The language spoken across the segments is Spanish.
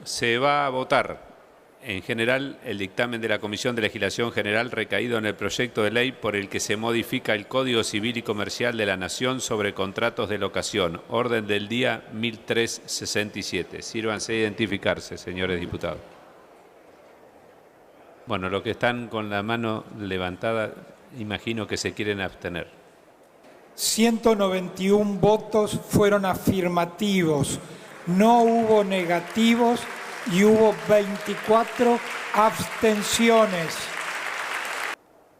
Se va a votar en general el dictamen de la Comisión de Legislación General recaído en el proyecto de ley por el que se modifica el Código Civil y Comercial de la Nación sobre contratos de locación, orden del día 1367. Sírvanse a identificarse, señores diputados. Bueno, los que están con la mano levantada, imagino que se quieren abstener. 191 votos fueron afirmativos, no hubo negativos y hubo 24 abstenciones.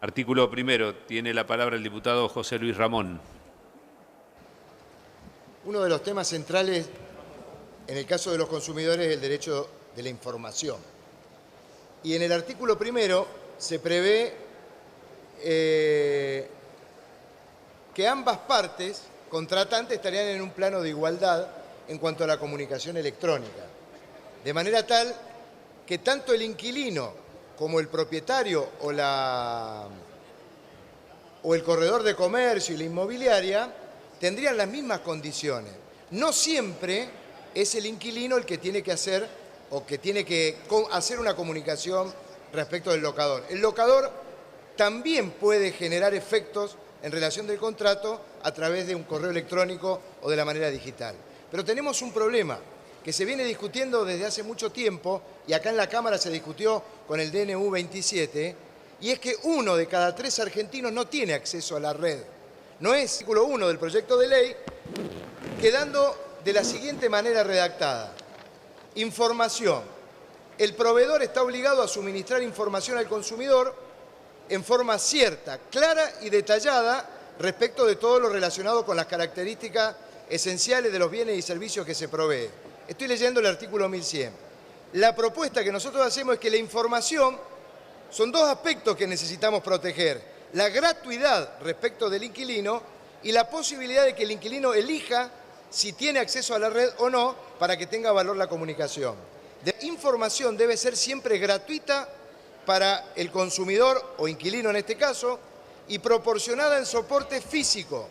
Artículo primero. Tiene la palabra el diputado José Luis Ramón. Uno de los temas centrales en el caso de los consumidores es el derecho de la información. Y en el artículo primero se prevé que ambas partes contratantes estarían en un plano de igualdad en cuanto a la comunicación electrónica. De manera tal que tanto el inquilino como el propietario o el corredor de comercio y la inmobiliaria tendrían las mismas condiciones. No siempre es el inquilino el que tiene que hacer o que tiene que hacer una comunicación respecto del locador. El locador también puede generar efectos en relación del contrato a través de un correo electrónico o de la manera digital. Pero tenemos un problema que se viene discutiendo desde hace mucho tiempo, y acá en la Cámara se discutió con el DNU 27, y es que 1 de cada 3 argentinos no tiene acceso a la red. No es artículo 1 del proyecto de ley, quedando de la siguiente manera redactada. Información. El proveedor está obligado a suministrar información al consumidor en forma cierta, clara y detallada respecto de todo lo relacionado con las características esenciales de los bienes y servicios que se provee. Estoy leyendo el artículo 1100. La propuesta que nosotros hacemos es que la información, son dos aspectos que necesitamos proteger: la gratuidad respecto del inquilino y la posibilidad de que el inquilino elija si tiene acceso a la red o no para que tenga valor la comunicación. La información debe ser siempre gratuita para el consumidor o inquilino en este caso y proporcionada en soporte físico,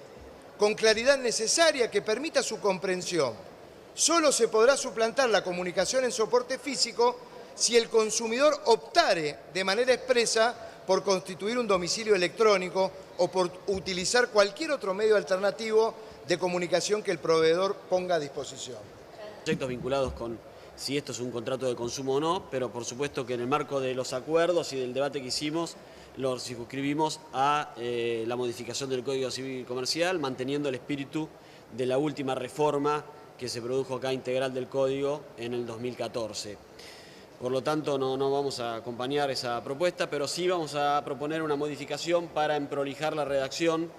con claridad necesaria que permita su comprensión. Solo se podrá suplantar la comunicación en soporte físico si el consumidor optare de manera expresa por constituir un domicilio electrónico o por utilizar cualquier otro medio alternativo de comunicación que el proveedor ponga a disposición. Proyectos vinculados con si esto es un contrato de consumo o no, pero por supuesto que en el marco de los acuerdos y del debate que hicimos, lo circunscribimos a la modificación del Código Civil y Comercial, manteniendo el espíritu de la última reforma que se produjo acá integral del Código en el 2014. Por lo tanto, no vamos a acompañar esa propuesta, pero sí vamos a proponer una modificación para emprolijar la redacción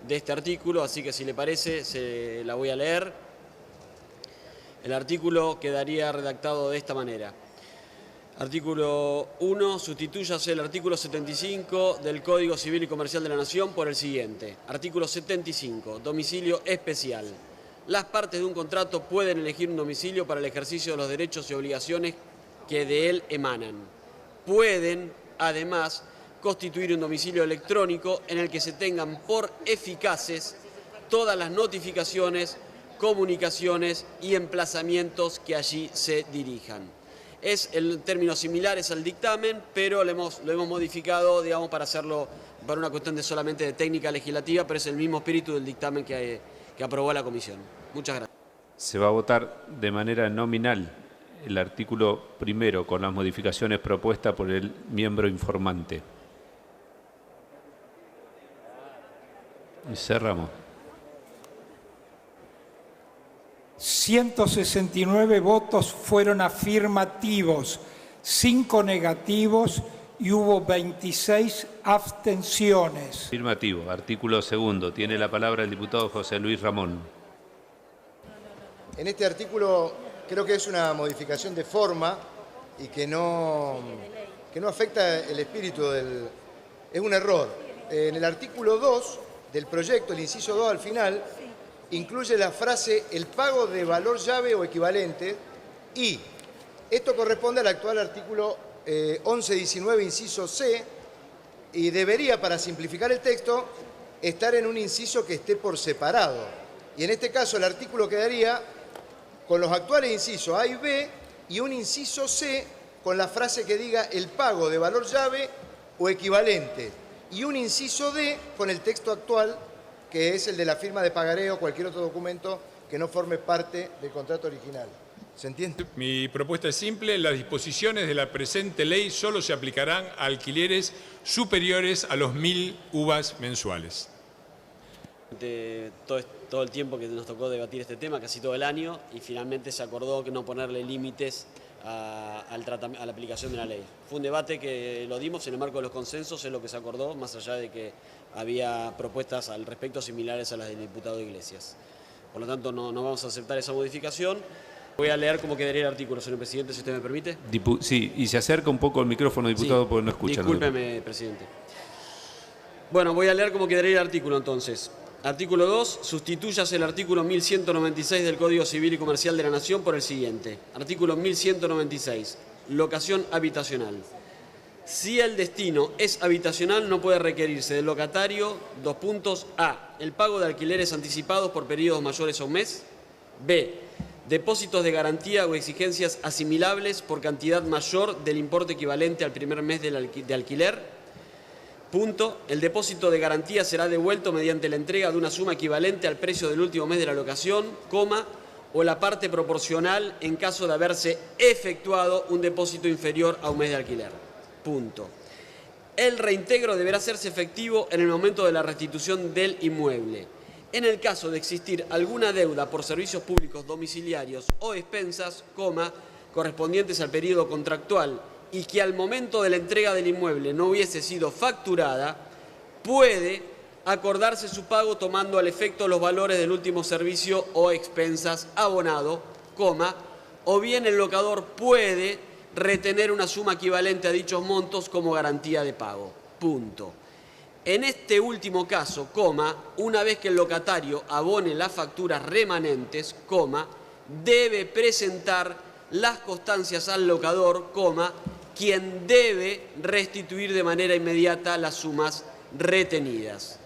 de este artículo, así que si le parece, se la voy a leer. El artículo quedaría redactado de esta manera. Artículo 1. Sustitúyase el artículo 75 del Código Civil y Comercial de la Nación por el siguiente. Artículo 75. Domicilio especial. Las partes de un contrato pueden elegir un domicilio para el ejercicio de los derechos y obligaciones que de él emanan. Pueden, además, constituir un domicilio electrónico en el que se tengan por eficaces todas las notificaciones, comunicaciones y emplazamientos que allí se dirijan. Es el término similares al dictamen, pero lo hemos modificado, digamos, para hacerlo para una cuestión de solamente de técnica legislativa, pero es el mismo espíritu del dictamen que aprobó la comisión. Muchas gracias. Se va a votar de manera nominal el artículo primero con las modificaciones propuestas por el miembro informante. Y cerramos. 169 votos fueron afirmativos, 5 negativos y hubo 26 abstenciones. Afirmativo. Artículo segundo. Tiene la palabra el diputado José Luis Ramón. En este artículo creo que es una modificación de forma y que no afecta el espíritu del... Es un error. En el artículo 2 del proyecto, el inciso 2 al final, incluye la frase el pago de valor llave o equivalente, y esto corresponde al actual artículo 1119 inciso C, y debería, para simplificar el texto, estar en un inciso que esté por separado. Y en este caso el artículo quedaría con los actuales incisos A y B y un inciso C con la frase que diga el pago de valor llave o equivalente, y un inciso D con el texto actual, que es el de la firma de pagaré o cualquier otro documento que no forme parte del contrato original. ¿Se entiende? Mi propuesta es simple. Las disposiciones de la presente ley solo se aplicarán a alquileres superiores a los 1.000 UVAs mensuales. Todo el tiempo que nos tocó debatir este tema, casi todo el año, y finalmente se acordó que no ponerle límites a la aplicación de la ley. Fue un debate que lo dimos en el marco de los consensos, es lo que se acordó, más allá de que había propuestas al respecto similares a las del diputado Iglesias. Por lo tanto, no vamos a aceptar esa modificación. Voy a leer cómo quedaría el artículo, señor presidente, si usted me permite. Sí, y se acerca un poco el micrófono, diputado, Sí, porque no escucha. Discúlpeme, presidente. Bueno, voy a leer cómo quedaría el artículo entonces. Artículo 2. Sustitúyase el artículo 1196 del Código Civil y Comercial de la Nación por el siguiente. Artículo 1196. Locación habitacional. Si el destino es habitacional, no puede requerirse del locatario, A. El pago de alquileres anticipados por periodos mayores a un mes. B. Depósitos de garantía o exigencias asimilables por cantidad mayor del importe equivalente al primer mes de alquiler. El depósito de garantía será devuelto mediante la entrega de una suma equivalente al precio del último mes de la locación, o la parte proporcional en caso de haberse efectuado un depósito inferior a un mes de alquiler. El reintegro deberá hacerse efectivo en el momento de la restitución del inmueble. En el caso de existir alguna deuda por servicios públicos domiciliarios o expensas, correspondientes al periodo contractual y que al momento de la entrega del inmueble no hubiese sido facturada, puede acordarse su pago tomando al efecto los valores del último servicio o expensas abonado, o bien el locador puede retener una suma equivalente a dichos montos como garantía de pago. En este último caso, una vez que el locatario abone las facturas remanentes, debe presentar las constancias al locador, quien debe restituir de manera inmediata las sumas retenidas.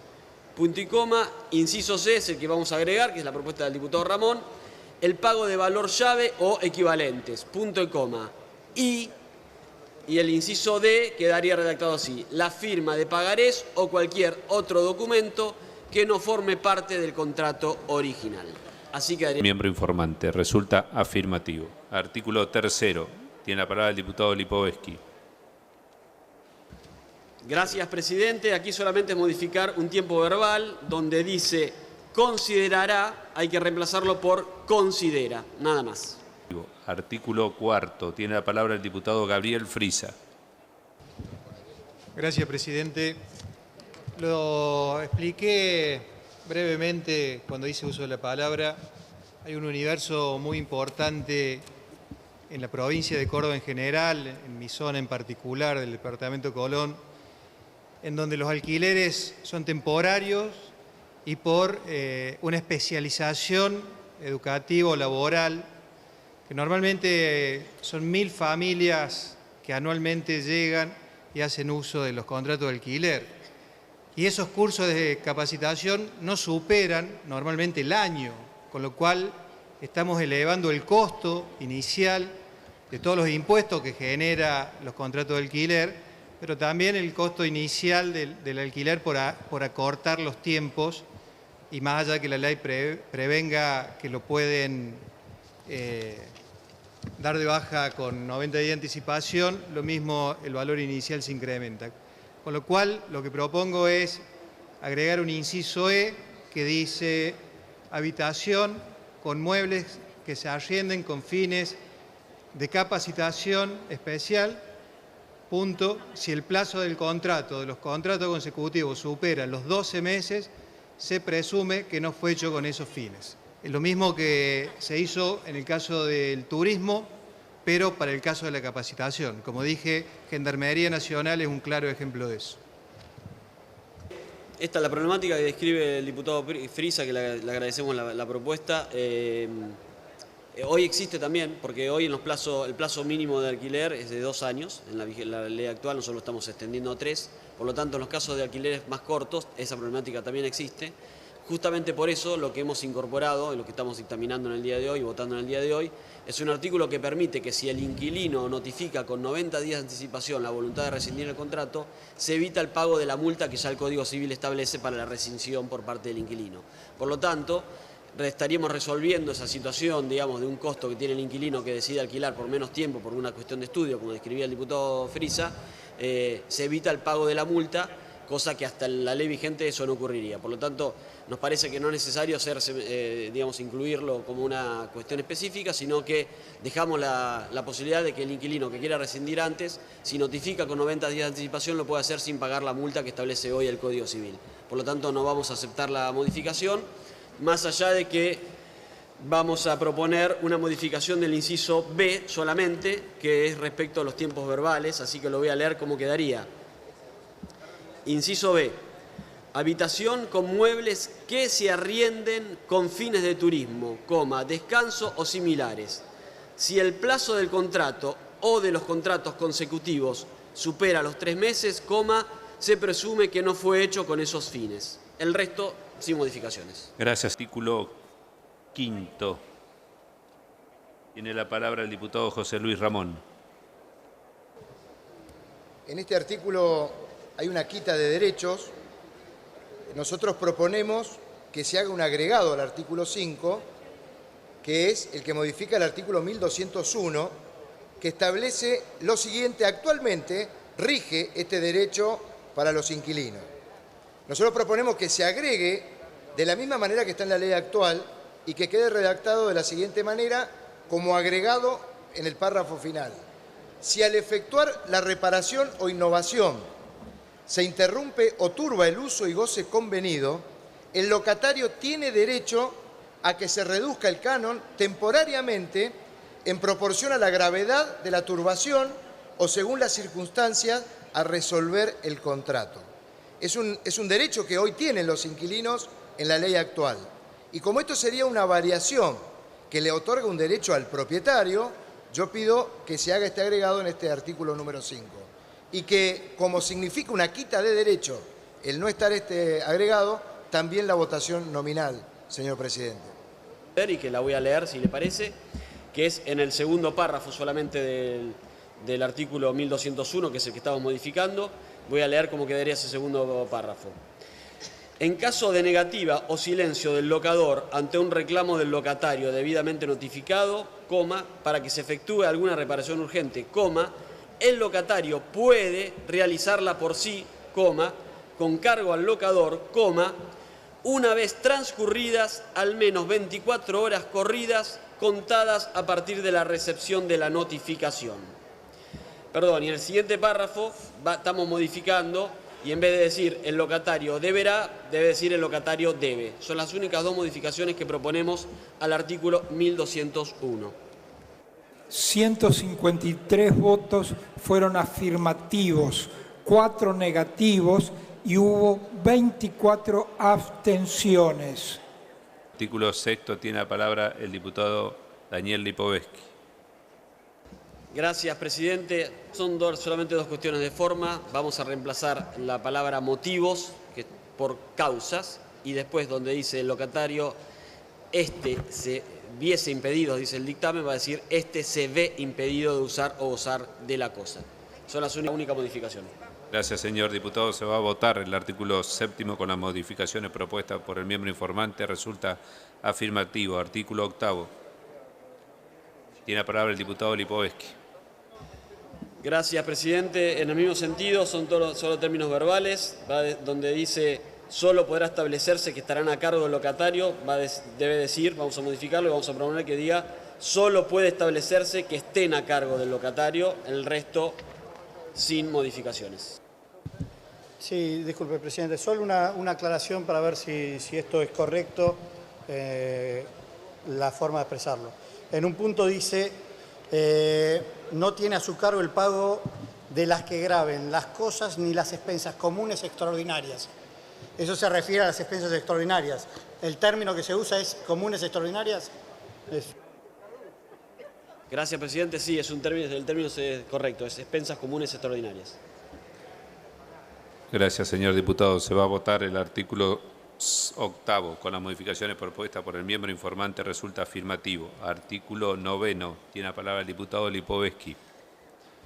Punto y coma, inciso C es el que vamos a agregar, que es la propuesta del diputado Ramón, el pago de valor llave o equivalentes, punto y coma. Y el inciso D quedaría redactado así: la firma de pagarés o cualquier otro documento que no forme parte del contrato original. Así quedaría. Miembro informante, resulta afirmativo. Artículo 3º. Tiene la palabra el diputado Lipovetsky. Gracias, presidente. Aquí solamente es modificar un tiempo verbal donde dice considerará, hay que reemplazarlo por considera, nada más. Artículo 4º. Tiene la palabra el diputado Gabriel Frisa. Gracias, presidente. Lo expliqué brevemente cuando hice uso de la palabra. Hay un universo muy importante en la provincia de Córdoba en general, en mi zona en particular, del departamento Colón, en donde los alquileres son temporarios y por una especialización educativa o laboral, que normalmente son 1.000 familias que anualmente llegan y hacen uso de los contratos de alquiler. Y esos cursos de capacitación no superan normalmente el año, con lo cual estamos elevando el costo inicial de todos los impuestos que genera los contratos de alquiler, pero también el costo inicial del alquiler por acortar los tiempos, y más allá que la ley prevenga que lo pueden dar de baja con 90 días de anticipación, lo mismo el valor inicial se incrementa. Con lo cual, lo que propongo es agregar un inciso E que dice habitación con muebles que se arrienden con fines de capacitación especial, si el plazo del contrato, de los contratos consecutivos, supera los 12 meses, se presume que no fue hecho con esos fines. Es lo mismo que se hizo en el caso del turismo, pero para el caso de la capacitación. Como dije, Gendarmería Nacional es un claro ejemplo de eso. Esta es la problemática que describe el diputado Frisa, que le agradecemos la propuesta. Hoy existe también, porque hoy el plazo mínimo de alquiler es de 2 años, en la ley actual nosotros lo estamos extendiendo a 3, por lo tanto en los casos de alquileres más cortos esa problemática también existe. Justamente por eso lo que hemos incorporado, y lo que estamos dictaminando en el día de hoy, votando en el día de hoy, es un artículo que permite que si el inquilino notifica con 90 días de anticipación la voluntad de rescindir el contrato, se evita el pago de la multa que ya el Código Civil establece para la rescisión por parte del inquilino. Por lo tanto, estaríamos resolviendo esa situación, digamos, de un costo que tiene el inquilino que decide alquilar por menos tiempo por una cuestión de estudio, como describía el diputado Frisa, se evita el pago de la multa, cosa que hasta la ley vigente eso no ocurriría. Por lo tanto, nos parece que no es necesario digamos, incluirlo como una cuestión específica, sino que dejamos la posibilidad de que el inquilino que quiera rescindir antes, si notifica con 90 días de anticipación, lo puede hacer sin pagar la multa que establece hoy el Código Civil. Por lo tanto, no vamos a aceptar la modificación, más allá de que vamos a proponer una modificación del inciso B solamente, que es respecto a los tiempos verbales, así que lo voy a leer como quedaría. Inciso B. Habitación con muebles que se arrienden con fines de turismo, descanso o similares. Si el plazo del contrato o de los contratos consecutivos supera los 3 meses, se presume que no fue hecho con esos fines. El resto, sin modificaciones. Gracias. Artículo 5º. Tiene la palabra el diputado José Luis Ramón. En este artículo hay una quita de derechos. Nosotros proponemos que se haga un agregado al artículo 5, que es el que modifica el artículo 1201, que establece lo siguiente: actualmente rige este derecho para los inquilinos. Nosotros proponemos que se agregue de la misma manera que está en la ley actual y que quede redactado de la siguiente manera, como agregado en el párrafo final. Si al efectuar la reparación o innovación se interrumpe o turba el uso y goce convenido, el locatario tiene derecho a que se reduzca el canon temporariamente en proporción a la gravedad de la turbación o según las circunstancias a resolver el contrato. Es un derecho que hoy tienen los inquilinos en la ley actual. Y como esto sería una variación que le otorga un derecho al propietario, yo pido que se haga este agregado en este artículo número 5. Y que, como significa una quita de derecho el no estar este agregado, también la votación nominal, señor presidente. Y que la voy a leer, si le parece, que es en el segundo párrafo solamente del artículo 1201, que es el que estamos modificando. Voy a leer cómo quedaría ese segundo párrafo. En caso de negativa o silencio del locador ante un reclamo del locatario debidamente notificado, para que se efectúe alguna reparación urgente, el locatario puede realizarla por sí, con cargo al locador, una vez transcurridas al menos 24 horas corridas contadas a partir de la recepción de la notificación. Perdón, y en el siguiente párrafo estamos modificando y en vez de decir el locatario deberá, debe decir el locatario debe. Son las únicas dos modificaciones que proponemos al artículo 1201. 153 votos fueron afirmativos, 4 negativos y hubo 24 abstenciones. Artículo 6º tiene la palabra el diputado Daniel Lipovetsky. Gracias, presidente. Son solamente dos cuestiones de forma. Vamos a reemplazar la palabra motivos por causas y después donde dice el locatario se viese impedido, dice el dictamen, va a decir se ve impedido de usar o gozar de la cosa. Son las únicas modificaciones. Gracias, señor diputado. Se va a votar el artículo 7º con las modificaciones propuestas por el miembro informante. Resulta afirmativo. Artículo 8º. Tiene la palabra el diputado Lipovetsky. Gracias, presidente. En el mismo sentido, son solo términos verbales, donde dice solo podrá establecerse que estarán a cargo del locatario, debe decir, vamos a modificarlo y vamos a proponer que diga solo puede establecerse que estén a cargo del locatario, el resto sin modificaciones. Sí, disculpe, presidente. Solo una aclaración para ver si esto es correcto, la forma de expresarlo. En un punto dice, no tiene a su cargo el pago de las que graven las cosas ni las expensas comunes extraordinarias. Eso se refiere a las expensas extraordinarias. ¿El término que se usa es comunes extraordinarias? Gracias, presidente. Sí, el término es correcto, es expensas comunes extraordinarias. Gracias, señor diputado. Se va a votar el artículo octavo, con las modificaciones propuestas por el miembro informante, resulta afirmativo. Artículo 9. Tiene la palabra el diputado Lipovetsky.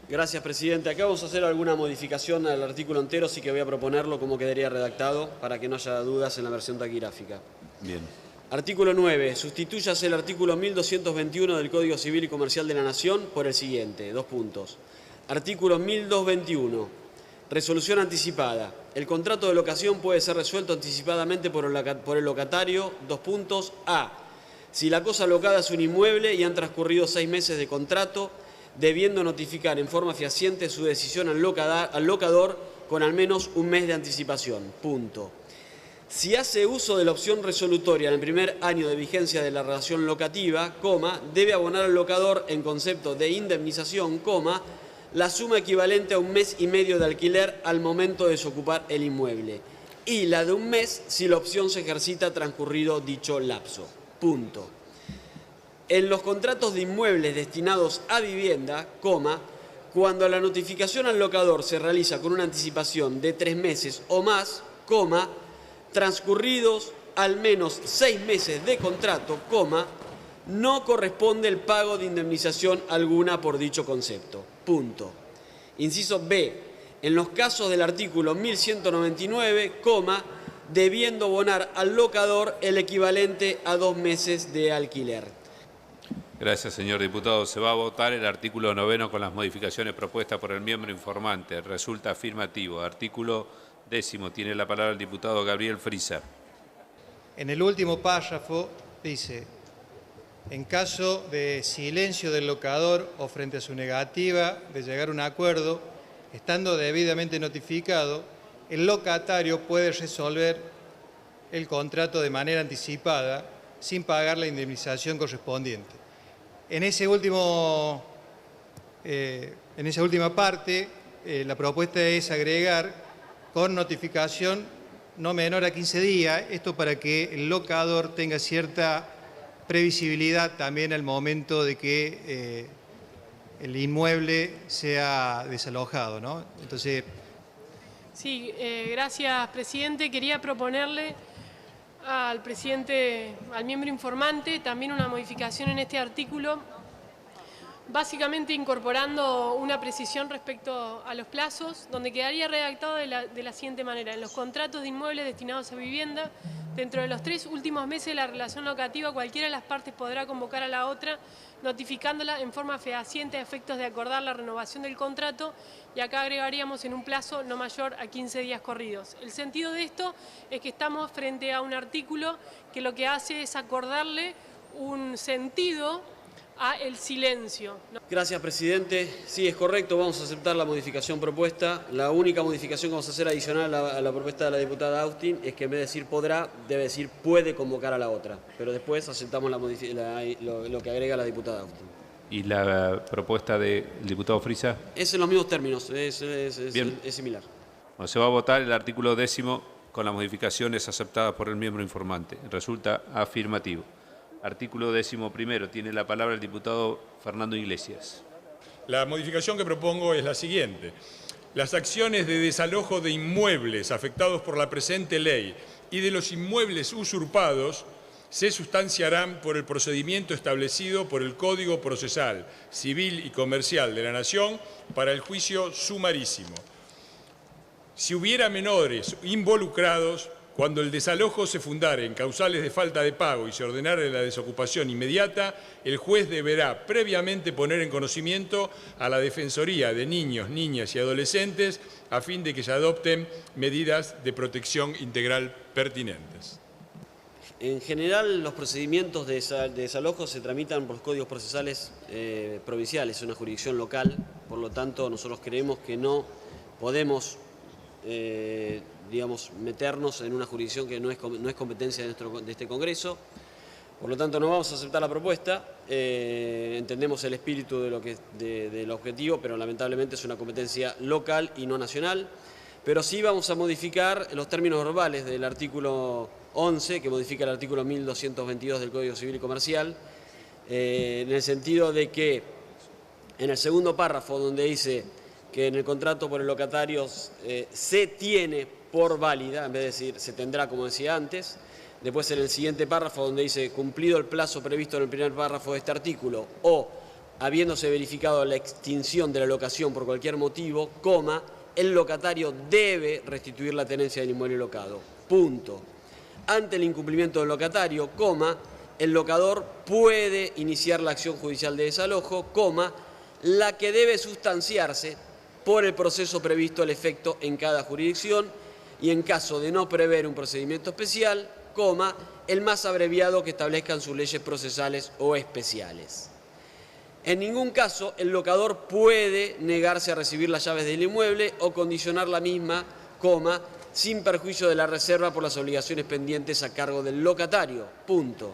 Gracias, presidente. Acá vamos a hacer alguna modificación al artículo entero, sí que voy a proponerlo como quedaría redactado para que no haya dudas en la versión taquigráfica. Bien. Artículo 9. Sustitúyase el artículo 1221 del Código Civil y Comercial de la Nación por el siguiente. 2 puntos. Artículo 1221. Resolución anticipada. El contrato de locación puede ser resuelto anticipadamente por el locatario. 2 puntos. A. Si la cosa locada es un inmueble y han transcurrido 6 meses de contrato, debiendo notificar en forma fehaciente su decisión al locador con al menos un mes de anticipación. Punto. Si hace uso de la opción resolutoria en el primer año de vigencia de la relación locativa, debe abonar al locador en concepto de indemnización, la suma equivalente a un mes y medio de alquiler al momento de desocupar el inmueble, y la de un mes si la opción se ejercita transcurrido dicho lapso. Punto. En los contratos de inmuebles destinados a vivienda, cuando la notificación al locador se realiza con una anticipación de 3 meses o más, transcurridos al menos 6 meses de contrato, no corresponde el pago de indemnización alguna por dicho concepto. Punto. Inciso B. En los casos del artículo 1199, debiendo abonar al locador el equivalente a 2 meses de alquiler. Gracias, señor diputado. Se va a votar el artículo 9 con las modificaciones propuestas por el miembro informante. Resulta afirmativo. Artículo 10. Tiene la palabra el diputado Gabriel Frisa. En el último párrafo dice: en caso de silencio del locador o frente a su negativa de llegar a un acuerdo, estando debidamente notificado, el locatario puede resolver el contrato de manera anticipada sin pagar la indemnización correspondiente. En esa última parte, la propuesta es agregar con notificación no menor a 15 días, esto para que el locador tenga cierta previsibilidad también al momento de que el inmueble sea desalojado, ¿no? Entonces... Sí, gracias, presidente. Quería proponerle al presidente, al miembro informante, también una modificación en este artículo, básicamente incorporando una precisión respecto a los plazos, donde quedaría redactado de la siguiente manera: en los contratos de inmuebles destinados a vivienda, dentro de los 3 últimos meses de la relación locativa, cualquiera de las partes podrá convocar a la otra, notificándola en forma fehaciente a efectos de acordar la renovación del contrato, y acá agregaríamos en un plazo no mayor a 15 días corridos. El sentido de esto es que estamos frente a un artículo que lo que hace es acordarle un sentido a el silencio, ¿no? Gracias, presidente. Sí, es correcto, vamos a aceptar la modificación propuesta. La única modificación que vamos a hacer adicional a la propuesta de la diputada Austin es que en vez de decir podrá, debe decir puede convocar a la otra. Pero después aceptamos lo que agrega la diputada Austin. ¿Y la propuesta del diputado Frisa? Es en los mismos términos, es similar. Bueno, se va a votar el artículo 10 con las modificaciones aceptadas por el miembro informante. Resulta afirmativo. Artículo 11. Tiene la palabra el diputado Fernando Iglesias. La modificación que propongo es la siguiente. Las acciones de desalojo de inmuebles afectados por la presente ley y de los inmuebles usurpados se sustanciarán por el procedimiento establecido por el Código Procesal Civil y Comercial de la Nación para el juicio sumarísimo. Si hubiera menores involucrados, cuando el desalojo se fundare en causales de falta de pago y se ordenare la desocupación inmediata, el juez deberá previamente poner en conocimiento a la Defensoría de Niños, Niñas y Adolescentes a fin de que se adopten medidas de protección integral pertinentes. En general, los procedimientos de desalojo se tramitan por los códigos procesales provinciales, es una jurisdicción local, por lo tanto nosotros creemos que no podemos meternos en una jurisdicción que no es competencia de este Congreso. Por lo tanto, no vamos a aceptar la propuesta. Entendemos el espíritu del objetivo, pero lamentablemente es una competencia local y no nacional. Pero sí vamos a modificar los términos verbales del artículo 11, que modifica el artículo 1222 del Código Civil y Comercial, en el sentido de que en el segundo párrafo, donde dice que en el contrato por el locatario se tiene por válida, en vez de decir se tendrá, como decía antes. Después en el siguiente párrafo donde dice cumplido el plazo previsto en el primer párrafo de este artículo o habiéndose verificado la extinción de la locación por cualquier motivo, coma, el locatario debe restituir la tenencia del inmueble locado. Punto. Ante el incumplimiento del locatario, coma, el locador puede iniciar la acción judicial de desalojo, coma, la que debe sustanciarse por el proceso previsto al efecto en cada jurisdicción y en caso de no prever un procedimiento especial, coma, el más abreviado que establezcan sus leyes procesales o especiales. En ningún caso el locador puede negarse a recibir las llaves del inmueble o condicionar la misma, coma, sin perjuicio de la reserva por las obligaciones pendientes a cargo del locatario. Punto.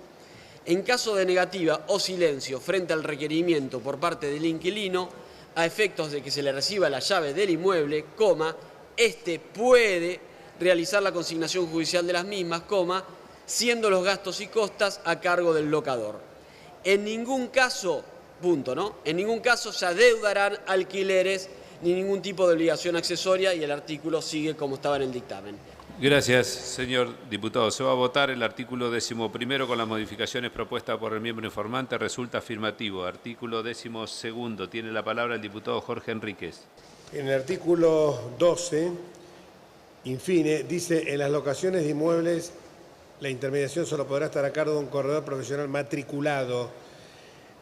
En caso de negativa o silencio frente al requerimiento por parte del inquilino, a efectos de que se le reciba la llave del inmueble, coma, éste puede realizar la consignación judicial de las mismas, coma, siendo los gastos y costas a cargo del locador. En ningún caso, punto, ¿no? En ningún caso se adeudarán alquileres ni ningún tipo de obligación accesoria y el artículo sigue como estaba en el dictamen. Gracias, señor diputado. Se va a votar el artículo 11 con las modificaciones propuestas por el miembro informante. Resulta afirmativo. Artículo 12. Tiene la palabra el diputado Jorge Enríquez. En el artículo 12, infine, dice, en las locaciones de inmuebles, la intermediación solo podrá estar a cargo de un corredor profesional matriculado.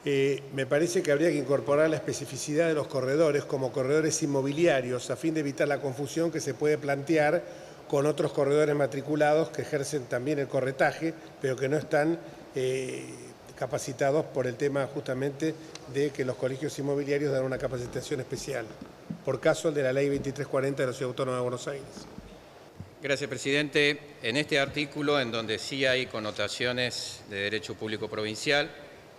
Me parece que habría que incorporar la especificidad de los corredores como corredores inmobiliarios a fin de evitar la confusión que se puede plantear con otros corredores matriculados que ejercen también el corretaje, pero que no están capacitados por el tema justamente de que los colegios inmobiliarios dan una capacitación especial, por caso el de la Ley 2340 de la Ciudad Autónoma de Buenos Aires. Gracias, presidente. En este artículo, en donde sí hay connotaciones de derecho público provincial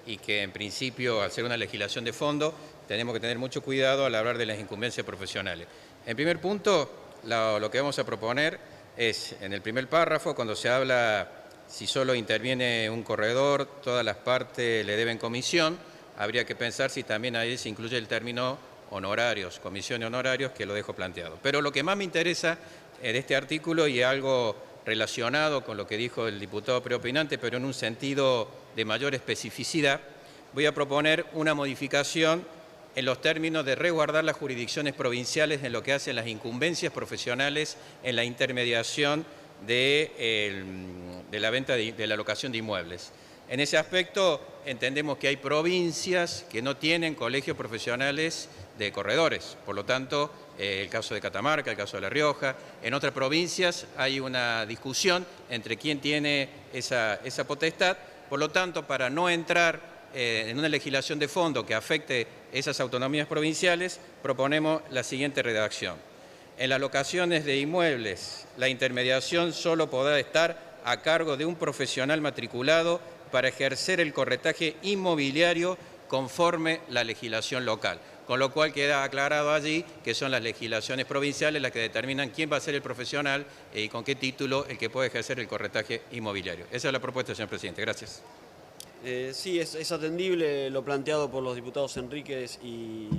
y que en principio, al ser una legislación de fondo, tenemos que tener mucho cuidado al hablar de las incumbencias profesionales. En primer punto, lo que vamos a proponer es, en el primer párrafo, cuando se habla si solo interviene un corredor, todas las partes le deben comisión, habría que pensar si también ahí se incluye el término honorarios, comisión y honorarios, que lo dejo planteado. Pero lo que más me interesa en este artículo, y algo relacionado con lo que dijo el diputado preopinante, pero en un sentido de mayor especificidad, voy a proponer una modificación en los términos de resguardar las jurisdicciones provinciales en lo que hacen las incumbencias profesionales en la intermediación de la venta de la locación de inmuebles. En ese aspecto entendemos que hay provincias que no tienen colegios profesionales de corredores, por lo tanto, el caso de Catamarca, el caso de La Rioja, en otras provincias hay una discusión entre quién tiene esa potestad, por lo tanto, para no entrar en una legislación de fondo que afecte esas autonomías provinciales, proponemos la siguiente redacción. En las locaciones de inmuebles, la intermediación solo podrá estar a cargo de un profesional matriculado para ejercer el corretaje inmobiliario conforme la legislación local. Con lo cual queda aclarado allí que son las legislaciones provinciales las que determinan quién va a ser el profesional y con qué título el que puede ejercer el corretaje inmobiliario. Esa es la propuesta, señor presidente. Gracias. Sí, es atendible lo planteado por los diputados Enríquez y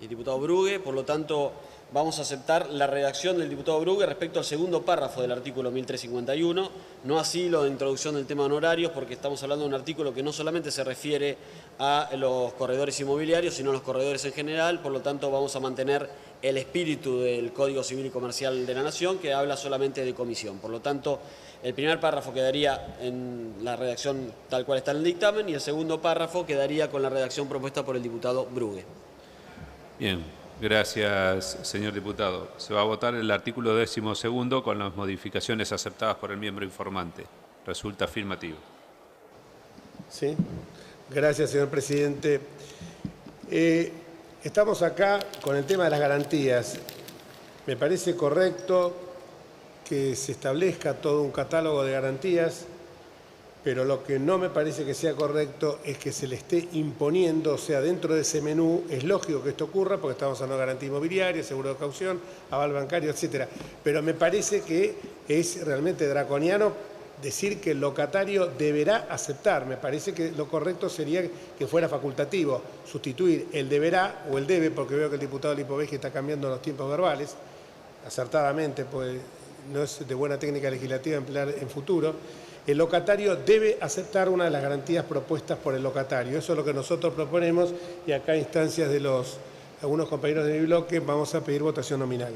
el diputado Brugue, por lo tanto vamos a aceptar la redacción del diputado Brugue respecto al segundo párrafo del artículo 1351, no así lo de introducción del tema de honorarios, porque estamos hablando de un artículo que no solamente se refiere a los corredores inmobiliarios, sino a los corredores en general, por lo tanto vamos a mantener el espíritu del Código Civil y Comercial de la Nación, que habla solamente de comisión. Por lo tanto, el primer párrafo quedaría en la redacción tal cual está en el dictamen y el segundo párrafo quedaría con la redacción propuesta por el diputado Brugue. Bien, gracias, señor diputado. Se va a votar el artículo 12 con las modificaciones aceptadas por el miembro informante. Resulta afirmativo. Sí, gracias, señor presidente. Estamos acá con el tema de las garantías. Me parece correcto que se establezca todo un catálogo de garantías, pero lo que no me parece que sea correcto es que se le esté imponiendo, o sea, dentro de ese menú, es lógico que esto ocurra porque estamos hablando de garantía inmobiliaria, seguro de caución, aval bancario, etcétera. Pero me parece que es realmente draconiano decir que el locatario deberá aceptar. Me parece que lo correcto sería que fuera facultativo, sustituir el deberá o el debe, porque veo que el diputado Lipovetsky está cambiando los tiempos verbales, acertadamente, pues no es de buena técnica legislativa emplear en futuro, el locatario debe aceptar una de las garantías propuestas por el locatario. Eso es lo que nosotros proponemos y acá a instancias de algunos compañeros de mi bloque vamos a pedir votación nominal.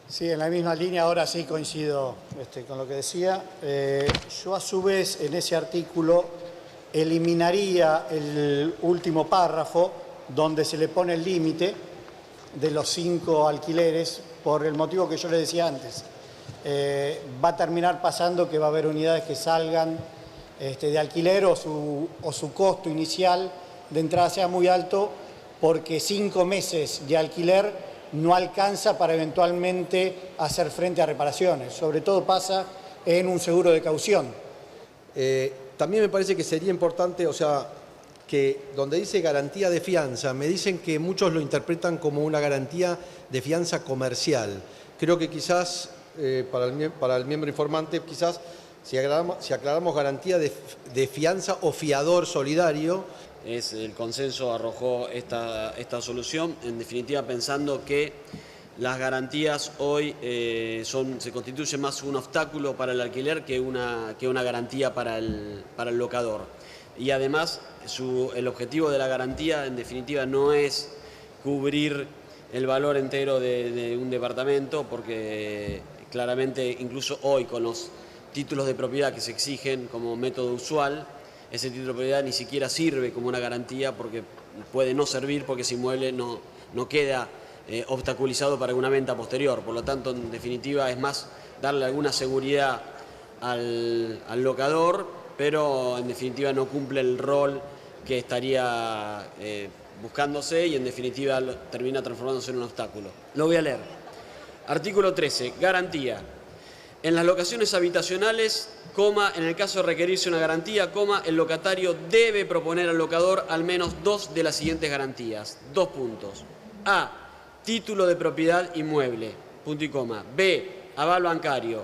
Sí, en la misma línea, ahora sí coincido con lo que decía. Yo a su vez en ese artículo eliminaría el último párrafo donde se le pone el límite de los 5 alquileres por el motivo que yo le decía antes. Va a terminar pasando que va a haber unidades que salgan de alquiler o su costo inicial de entrada sea muy alto porque 5 meses de alquiler no alcanza para eventualmente hacer frente a reparaciones. Sobre todo pasa en un seguro de caución. También me parece que sería importante, o sea, que donde dice garantía de fianza, me dicen que muchos lo interpretan como una garantía de fianza comercial. Creo que quizás, para el miembro informante, quizás si aclaramos garantía de fianza o fiador solidario. El consenso arrojó esta solución, en definitiva pensando que las garantías hoy se constituyen más un obstáculo para el alquiler que una garantía para el locador. Y además el objetivo de la garantía en definitiva no es cubrir el valor entero de un departamento, porque claramente incluso hoy con los títulos de propiedad que se exigen como método usual, ese título de propiedad ni siquiera sirve como una garantía porque puede no servir porque ese inmueble no queda obstaculizado para una venta posterior. Por lo tanto, en definitiva, es más darle alguna seguridad al locador, pero en definitiva no cumple el rol que estaría buscándose y en definitiva termina transformándose en un obstáculo. Lo voy a leer. Artículo 13. Garantía. En las locaciones habitacionales, en el caso de requerirse una garantía, el locatario debe proponer al locador al menos 2 de las siguientes garantías. 2 puntos. A. Título de propiedad inmueble. Punto y coma. B. Aval bancario.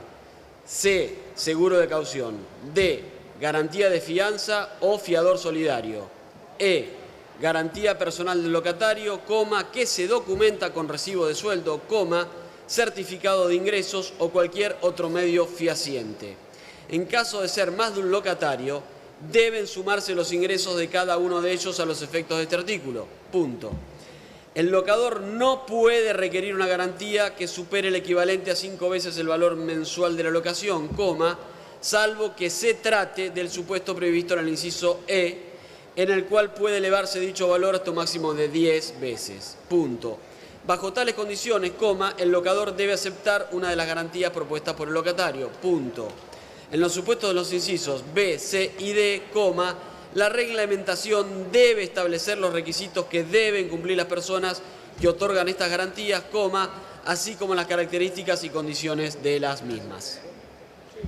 C. Seguro de caución. D. Garantía de fianza o fiador solidario. E. Garantía personal del locatario, que se documenta con recibo de sueldo, certificado de ingresos o cualquier otro medio fehaciente. En caso de ser más de un locatario, deben sumarse los ingresos de cada uno de ellos a los efectos de este artículo. Punto. El locador no puede requerir una garantía que supere el equivalente a 5 veces el valor mensual de la locación, salvo que se trate del supuesto previsto en el inciso E, en el cual puede elevarse dicho valor hasta un máximo de 10 veces. Punto. Bajo tales condiciones, el locador debe aceptar una de las garantías propuestas por el locatario. Punto. En los supuestos de los incisos B, C y D, la reglamentación debe establecer los requisitos que deben cumplir las personas que otorgan estas garantías, así como las características y condiciones de las mismas.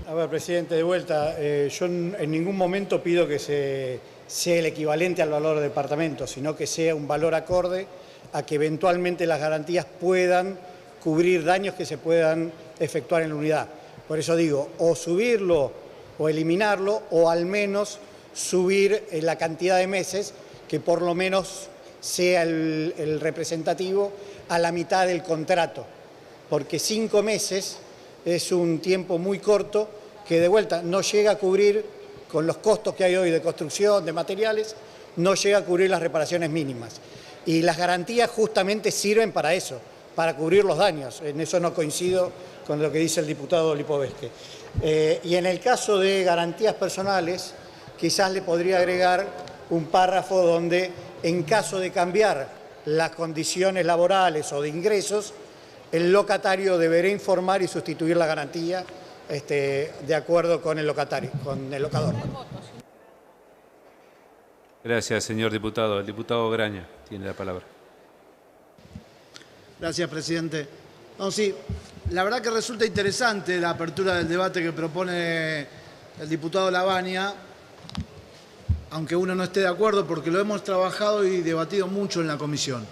A ver, presidente, de vuelta, yo en ningún momento pido que sea el equivalente al valor del departamento, sino que sea un valor acorde a que eventualmente las garantías puedan cubrir daños que se puedan efectuar en la unidad. Por eso digo, o subirlo o eliminarlo, o al menos subir la cantidad de meses, que por lo menos sea el representativo a la mitad del contrato, porque 5 meses es un tiempo muy corto que de vuelta no llega a cubrir, con los costos que hay hoy de construcción, de materiales, no llega a cubrir las reparaciones mínimas. Y las garantías justamente sirven para eso, para cubrir los daños. En eso no coincido con lo que dice el diputado Lipovetsky. Y en el caso de garantías personales, quizás le podría agregar un párrafo donde, en caso de cambiar las condiciones laborales o de ingresos, el locatario deberá informar y sustituir la garantía de acuerdo con el locatario, con el locador. Gracias, señor diputado. El diputado Graña tiene la palabra. Gracias, presidente. No, sí, la verdad que resulta interesante la apertura del debate que propone el diputado Lavagna, aunque uno no esté de acuerdo, porque lo hemos trabajado y debatido mucho en la comisión.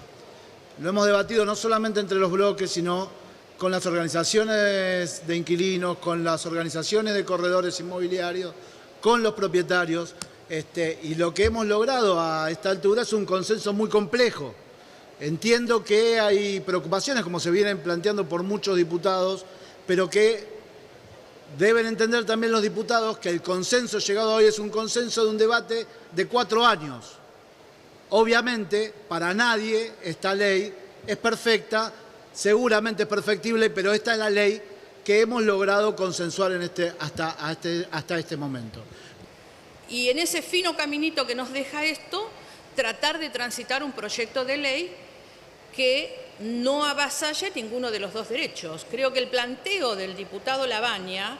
Lo hemos debatido no solamente entre los bloques, sino con las organizaciones de inquilinos, con las organizaciones de corredores inmobiliarios, con los propietarios, y lo que hemos logrado a esta altura es un consenso muy complejo, Entiendo que hay preocupaciones, como se vienen planteando por muchos diputados, pero que deben entender también los diputados que el consenso llegado hoy es un consenso de un debate de 4 años. Obviamente, para nadie esta ley es perfecta, seguramente es perfectible, pero esta es la ley que hemos logrado consensuar hasta este momento. Y en ese fino caminito que nos deja esto, tratar de transitar un proyecto de ley que no avasalle ninguno de los dos derechos. Creo que el planteo del diputado Labaña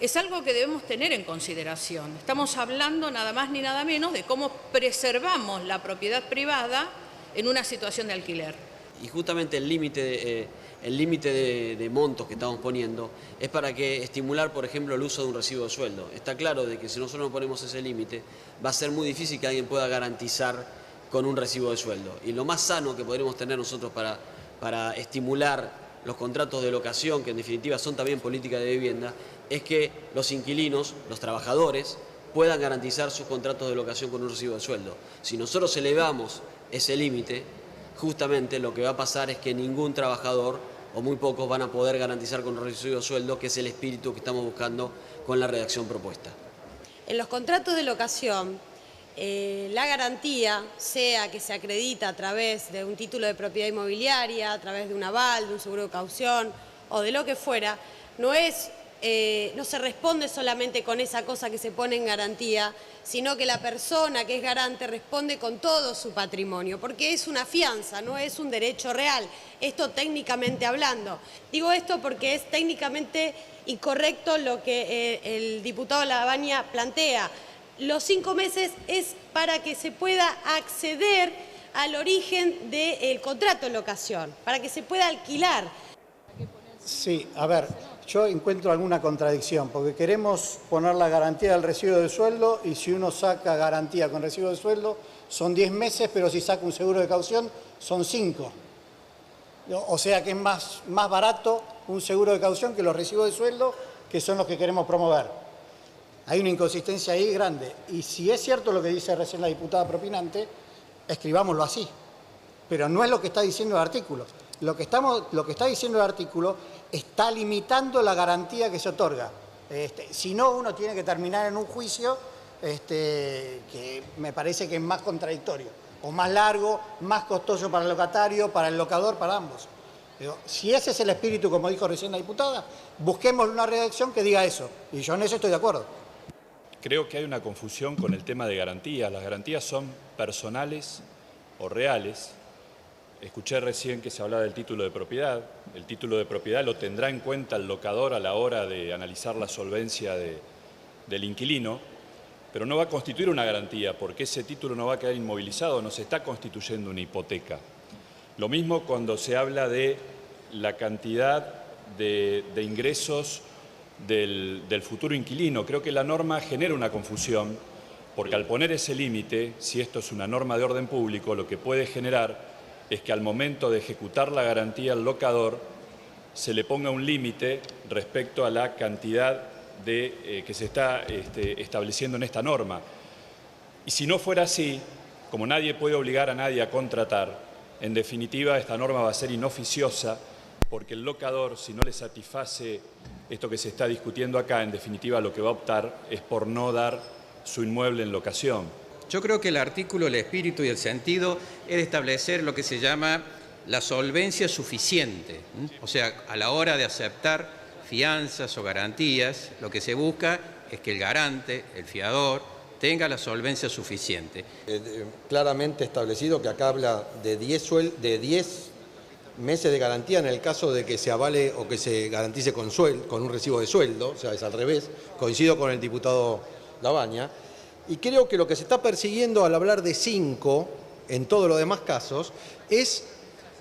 es algo que debemos tener en consideración. Estamos hablando nada más ni nada menos de cómo preservamos la propiedad privada en una situación de alquiler. Y justamente el límite de montos que estamos poniendo es para que estimular, por ejemplo, el uso de un recibo de sueldo. Está claro de que si nosotros no ponemos ese límite, va a ser muy difícil que alguien pueda garantizar con un recibo de sueldo. Y lo más sano que podremos tener nosotros para estimular los contratos de locación, que en definitiva son también política de vivienda, es que los inquilinos, los trabajadores, puedan garantizar sus contratos de locación con un recibo de sueldo. Si nosotros elevamos ese límite, justamente lo que va a pasar es que ningún trabajador o muy pocos van a poder garantizar con un recibo de sueldo, que es el espíritu que estamos buscando con la redacción propuesta. En los contratos de locación, la garantía, sea que se acredita a través de un título de propiedad inmobiliaria, a través de un aval, de un seguro de caución o de lo que fuera, no se responde solamente con esa cosa que se pone en garantía, sino que la persona que es garante responde con todo su patrimonio, porque es una fianza, no es un derecho real, esto técnicamente hablando. Digo esto porque es técnicamente incorrecto lo que el diputado Labaña plantea. Los 5 meses es para que se pueda acceder al origen del contrato de locación, para que se pueda alquilar. Sí, a ver, yo encuentro alguna contradicción, porque queremos poner la garantía del recibo de sueldo y si uno saca garantía con recibo de sueldo son 10 meses, pero si saca un seguro de caución son 5. O sea que es más barato un seguro de caución que los recibos de sueldo, que son los que queremos promover. Hay una inconsistencia ahí grande. Y si es cierto lo que dice recién la diputada propinante, escribámoslo así. Pero no es lo que está diciendo el artículo. Lo que está diciendo el artículo está limitando la garantía que se otorga. Si no, uno tiene que terminar en un juicio que me parece que es más contradictorio, o más largo, más costoso para el locatario, para el locador, para ambos. Pero si ese es el espíritu, como dijo recién la diputada, busquemos una redacción que diga eso. Y yo en eso estoy de acuerdo. Creo que hay una confusión con el tema de garantías. Las garantías son personales o reales. Escuché recién que se hablaba del título de propiedad. El título de propiedad lo tendrá en cuenta el locador a la hora de analizar la solvencia del inquilino, pero no va a constituir una garantía porque ese título no va a quedar inmovilizado, no se está constituyendo una hipoteca. Lo mismo cuando se habla de la cantidad de ingresos del futuro inquilino. Creo que la norma genera una confusión porque al poner ese límite, si esto es una norma de orden público, lo que puede generar es que al momento de ejecutar la garantía al locador se le ponga un límite respecto a la cantidad que se está estableciendo en esta norma. Y si no fuera así, como nadie puede obligar a nadie a contratar, en definitiva esta norma va a ser inoficiosa porque el locador, si no le satisface esto que se está discutiendo acá, en definitiva lo que va a optar es por no dar su inmueble en locación. Yo creo que el artículo, el espíritu y el sentido es de establecer lo que se llama la solvencia suficiente. O sea, a la hora de aceptar fianzas o garantías, lo que se busca es que el garante, el fiador, tenga la solvencia suficiente. Claramente establecido que acá habla de 10 meses de garantía en el caso de que se avale o que se garantice con un recibo de sueldo, o sea, es al revés. Coincido con el diputado Labaña. Y creo que lo que se está persiguiendo al hablar de 5, en todos los demás casos, es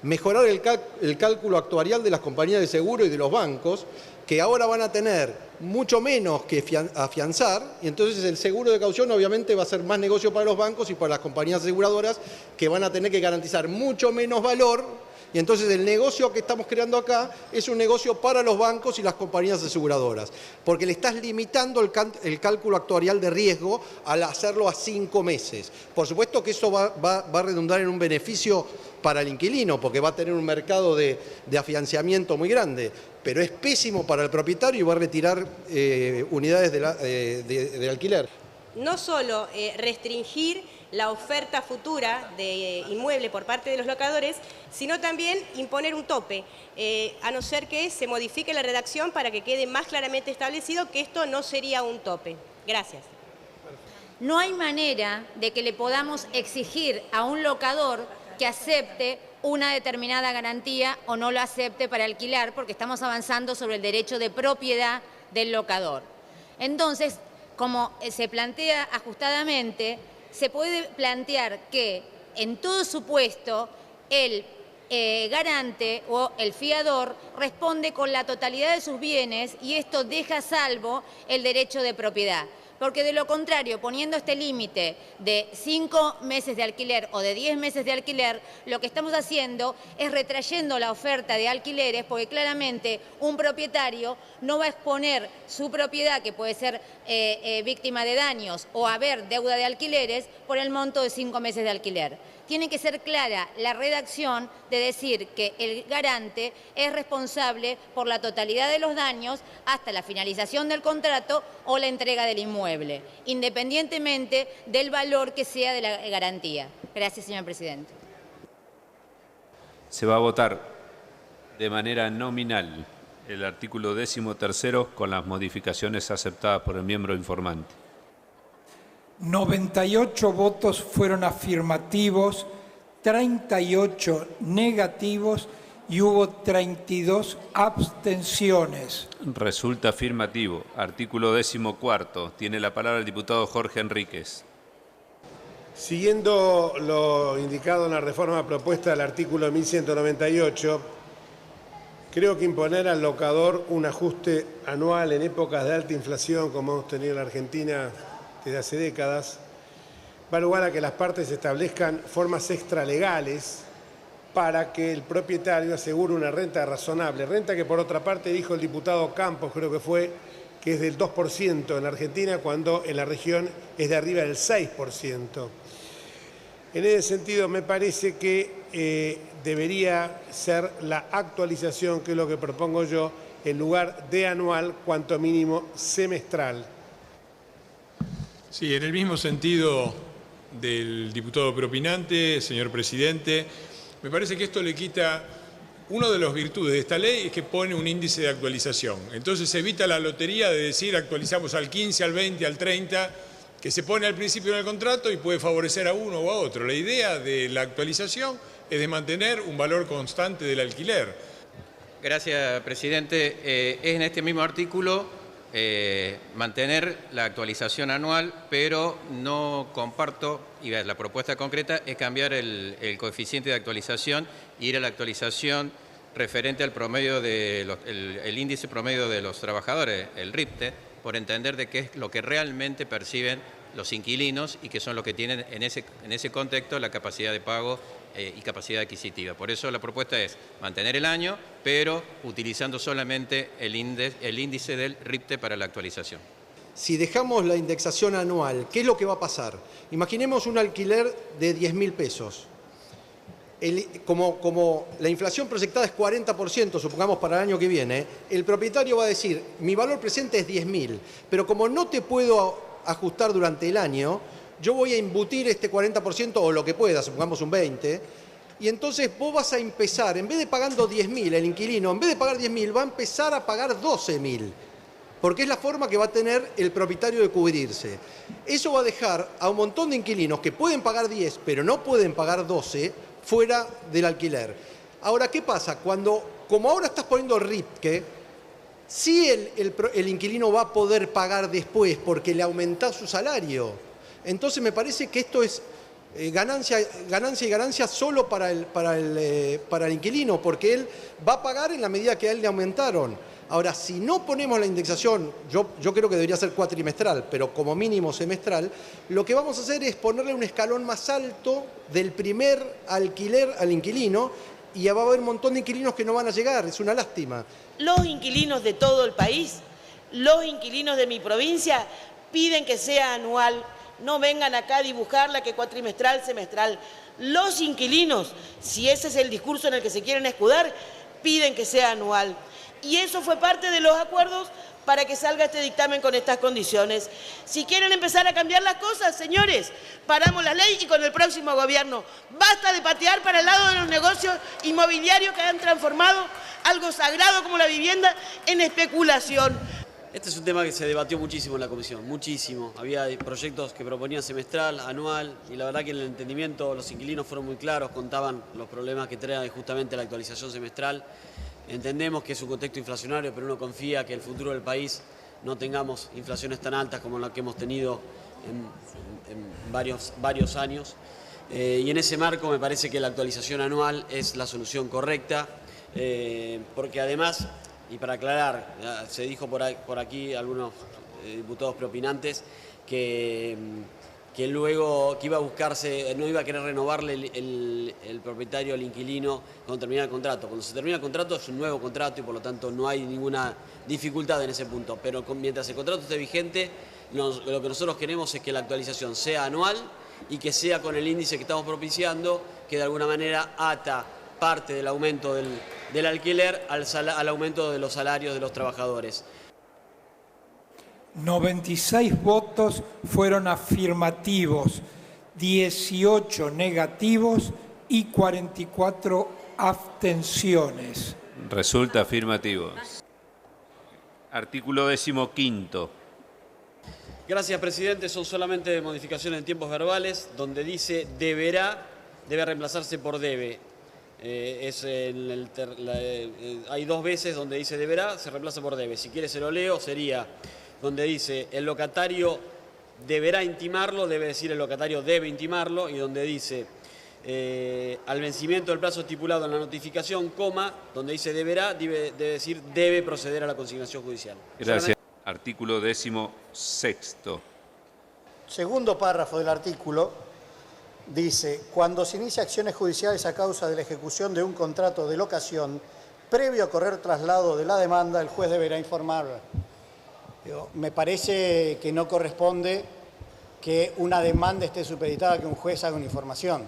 mejorar el cálculo actuarial de las compañías de seguro y de los bancos, que ahora van a tener mucho menos que afianzar, y entonces el seguro de caución obviamente va a ser más negocio para los bancos y para las compañías aseguradoras, que van a tener que garantizar mucho menos valor. Y entonces el negocio que estamos creando acá es un negocio para los bancos y las compañías aseguradoras, porque le estás limitando el cálculo actuarial de riesgo al hacerlo a 5 meses. Por supuesto que eso va a redundar en un beneficio para el inquilino, porque va a tener un mercado de afianzamiento muy grande, pero es pésimo para el propietario y va a retirar unidades de alquiler. No solo restringir la oferta futura de inmueble por parte de los locadores, sino también imponer un tope, a no ser que se modifique la redacción para que quede más claramente establecido que esto no sería un tope. Gracias. No hay manera de que le podamos exigir a un locador que acepte una determinada garantía o no lo acepte para alquilar, porque estamos avanzando sobre el derecho de propiedad del locador. Entonces, como se plantea ajustadamente, se puede plantear que en todo supuesto el garante o el fiador responde con la totalidad de sus bienes y esto deja a salvo el derecho de propiedad. Porque de lo contrario, poniendo este límite de 5 meses de alquiler o de 10 meses de alquiler, lo que estamos haciendo es retrayendo la oferta de alquileres, porque claramente un propietario no va a exponer su propiedad, que puede ser víctima de daños o haber deuda de alquileres, por el monto de 5 meses de alquiler. Tiene que ser clara la redacción de decir que el garante es responsable por la totalidad de los daños hasta la finalización del contrato o la entrega del inmueble, independientemente del valor que sea de la garantía. Gracias, señor presidente. Se va a votar de manera nominal el artículo 13º con las modificaciones aceptadas por el miembro informante. 98 votos fueron afirmativos, 38 negativos y hubo 32 abstenciones. Resulta afirmativo. Artículo 14º. Tiene la palabra el diputado Jorge Enríquez. Siguiendo lo indicado en la reforma propuesta del artículo 1198, creo que imponer al locador un ajuste anual en épocas de alta inflación, como hemos tenido en la Argentina desde hace décadas, va a lugar a que las partes establezcan formas extralegales para que el propietario asegure una renta razonable. Renta que, por otra parte, dijo el diputado Campos, creo que fue, que es del 2% en la Argentina, cuando en la región es de arriba del 6%. En ese sentido, me parece que debería ser la actualización, que es lo que propongo yo, en lugar de anual, cuanto mínimo semestral. Sí, en el mismo sentido del diputado propinante, señor presidente, me parece que esto le quita. Una de las virtudes de esta ley es que pone un índice de actualización. Entonces se evita la lotería de decir actualizamos al 15, al 20, al 30, que se pone al principio del contrato y puede favorecer a uno o a otro. La idea de la actualización es de mantener un valor constante del alquiler. Gracias, presidente. Es en este mismo artículo mantener la actualización anual, pero no comparto, y la propuesta concreta es cambiar el coeficiente de actualización e ir a la actualización referente al promedio el índice promedio de los trabajadores, el RIPTE, por entender de qué es lo que realmente perciben los inquilinos y que son los que tienen en ese contexto la capacidad de pago y capacidad adquisitiva. Por eso la propuesta es mantener el año, pero utilizando solamente el índice del RIPTE para la actualización. Si dejamos la indexación anual, ¿qué es lo que va a pasar? Imaginemos un alquiler de 10.000 pesos. Como la inflación proyectada es 40%, supongamos para el año que viene, el propietario va a decir, mi valor presente es 10.000, pero como no te puedo ajustar durante el año, yo voy a embutir este 40% o lo que pueda, supongamos un 20%, y entonces vos vas a empezar, en vez de pagando 10.000, el inquilino, en vez de pagar 10.000, va a empezar a pagar 12.000, porque es la forma que va a tener el propietario de cubrirse. Eso va a dejar a un montón de inquilinos que pueden pagar 10, pero no pueden pagar 12, fuera del alquiler. Ahora, ¿qué pasa? Como ahora estás poniendo RIPTE, sí el inquilino va a poder pagar después porque le aumentás su salario. Entonces me parece que esto es ganancia y ganancia solo para el inquilino, porque él va a pagar en la medida que a él le aumentaron. Ahora, si no ponemos la indexación, yo creo que debería ser cuatrimestral, pero como mínimo semestral, lo que vamos a hacer es ponerle un escalón más alto del primer alquiler al inquilino, y ya va a haber un montón de inquilinos que no van a llegar, es una lástima. Los inquilinos de todo el país, los inquilinos de mi provincia, piden que sea anual no vengan acá a dibujarla que cuatrimestral, semestral. Los inquilinos, si ese es el discurso en el que se quieren escudar, piden que sea anual. Y eso fue parte de los acuerdos para que salga este dictamen con estas condiciones. Si quieren empezar a cambiar las cosas, señores, paramos la ley y con el próximo gobierno. Basta de patear para el lado de los negocios inmobiliarios que han transformado algo sagrado como la vivienda en especulación. Este es un tema que se debatió muchísimo en la comisión, muchísimo. Había proyectos que proponían semestral, anual, y la verdad que en el entendimiento los inquilinos fueron muy claros, contaban los problemas que trae justamente la actualización semestral. Entendemos que es un contexto inflacionario, pero uno confía que en el futuro del país no tengamos inflaciones tan altas como la que hemos tenido en varios años. Y en ese marco me parece que la actualización anual es la solución correcta, porque además, y para aclarar, se dijo por aquí algunos diputados preopinantes que luego que iba a buscarse, no iba a querer renovarle el propietario al inquilino cuando termina el contrato. Cuando se termina el contrato es un nuevo contrato y por lo tanto no hay ninguna dificultad en ese punto. Pero mientras el contrato esté vigente, lo que nosotros queremos es que la actualización sea anual y que sea con el índice que estamos propiciando, que de alguna manera ata parte del aumento del alquiler al aumento de los salarios de los trabajadores. 96 votos fueron afirmativos, 18 negativos y 44 abstenciones. Resulta afirmativo. Artículo 15º. Gracias, presidente. Son solamente modificaciones en tiempos verbales, donde dice deberá, debe reemplazarse por debe. Hay dos veces donde dice deberá, se reemplaza por debe. Si quiere se lo leo, sería donde dice el locatario deberá intimarlo, debe decir el locatario debe intimarlo, y donde dice al vencimiento del plazo estipulado en la notificación, coma, donde dice deberá, debe decir debe proceder a la consignación judicial. Gracias. Artículo 16º. Segundo párrafo del artículo dice: cuando se inicia acciones judiciales a causa de la ejecución de un contrato de locación, previo a correr traslado de la demanda, el juez deberá informar. Me parece que no corresponde que una demanda esté supeditada a que un juez haga una información.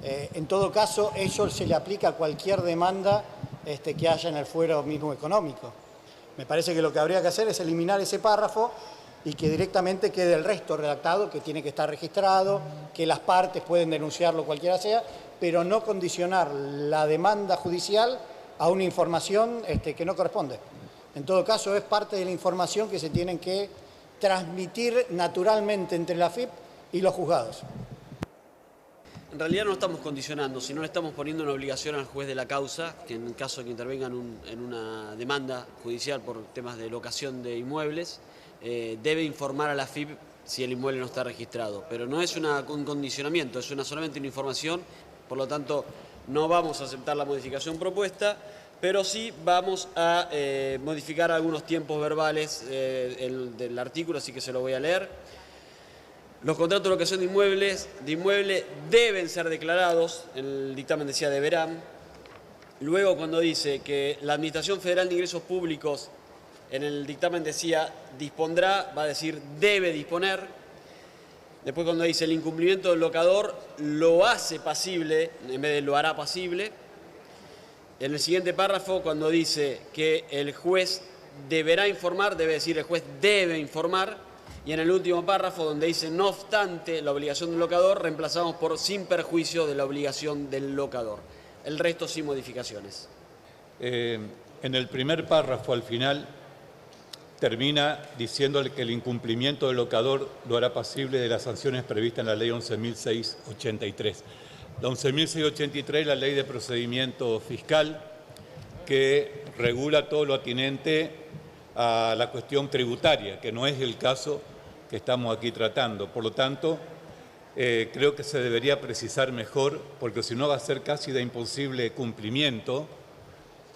En todo caso, eso se le aplica a cualquier demanda que haya en el fuero mismo económico. Me parece que lo que habría que hacer es eliminar ese párrafo y que directamente quede el resto redactado, que tiene que estar registrado, que las partes pueden denunciarlo cualquiera sea, pero no condicionar la demanda judicial a una información que no corresponde. En todo caso, es parte de la información que se tienen que transmitir naturalmente entre la AFIP y los juzgados. En realidad no estamos condicionando, sino le estamos poniendo una obligación al juez de la causa, que en caso de que intervenga en una demanda judicial por temas de locación de inmuebles, debe informar a la AFIP si el inmueble no está registrado. Pero no es un condicionamiento, es solamente una información, por lo tanto no vamos a aceptar la modificación propuesta, pero sí vamos a modificar algunos tiempos verbales del artículo, así que se lo voy a leer. Los contratos de locación de inmueble deben ser declarados, el dictamen decía deberán. Luego, cuando dice que la Administración Federal de Ingresos Públicos, en el dictamen decía dispondrá, va a decir debe disponer. Después, cuando dice el incumplimiento del locador lo hace pasible, en vez de lo hará pasible. En el siguiente párrafo, cuando dice que el juez deberá informar, debe decir el juez debe informar. Y en el último párrafo, donde dice no obstante la obligación del locador, reemplazamos por sin perjuicio de la obligación del locador. El resto sin modificaciones. En el primer párrafo, al final, termina diciéndole que el incumplimiento del locador lo hará pasible de las sanciones previstas en la Ley 11.683. La 11.683 es la Ley de Procedimiento Fiscal que regula todo lo atinente a la cuestión tributaria, que no es el caso que estamos aquí tratando. Por lo tanto, creo que se debería precisar mejor, porque si no va a ser casi de imposible cumplimiento.